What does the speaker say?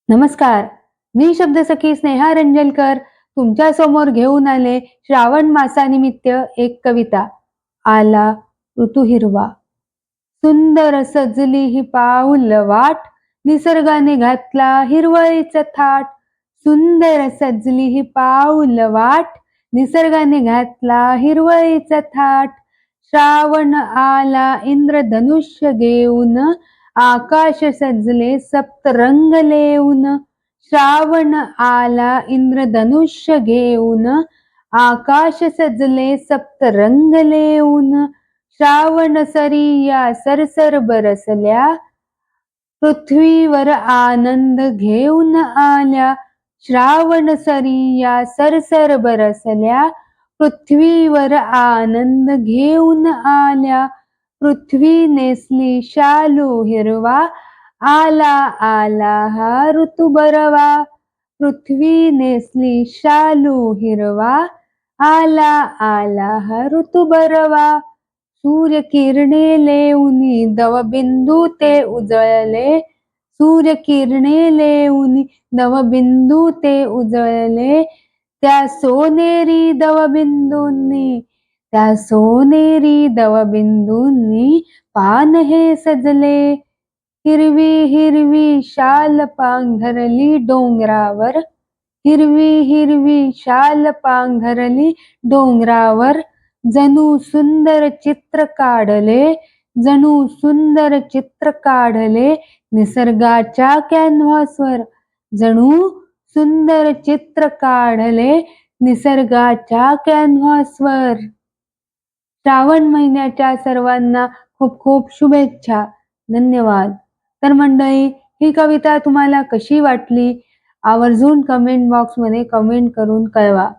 नमस्कार. मी शब्दसखी स्नेहा रंजलकर तुमच्या समोर घेऊन आले श्रावण मासानिमित्त एक कविता. आला ऋतू हिरवा. सुंदर सजली ही पाऊल वाट, निसर्गाने घातला हिरवळीचा थाट. सुंदर सजली ही पाऊल वाट, निसर्गाने घातला हिरवळीचा थाट. श्रावण आला इंद्रधनुष्य घेऊन, आकाश सजले सप्तरंग लेऊन. श्रावण आला इंद्रधनुष्य घेऊन, आकाश सजले सप्तरंग लेऊन. श्रावण सरिया सरसर बरसल्या, पृथ्वीवर आनंद घेऊन आल्या. श्रावण सरिया सरसर बरसल्या, पृथ्वीवर आनंद घेऊन आल्या. पृथ्वी नेसली शालू हिरवा, आला आला हा ऋतू बरवा. पृथ्वी नेसली शालू हिरवा, आला आला हा ऋतू बरवा. सूर्यकिरणे लेऊनी दवबिंदू ते उजळले. सूर्यकिरणे लेऊनी दवबिंदू ते उजळले. त्या सोनेरी दवबिंदूंनी, त्या सोनेरी दवबिंदूंनी पान हे सजले. हिरवी हिरवी शाल पांघरली डोंगरावर, हिरवी हिरवी शाल पांघरली डोंगरावर. जणू सुंदर चित्र काढले, जणू सुंदर चित्र काढले निसर्गाच्या कॅनव्हासवर. जणू सुंदर चित्र काढले निसर्गाच्या कॅनव्हासवर. श्रावण महिन्याच्या सर्वांना खूप खूप शुभेच्छा. धन्यवाद. तर मंडळी, ही कविता तुम्हाला कशी वाटली आवर्जून कमेंट बॉक्समध्ये कमेंट करून कळवा.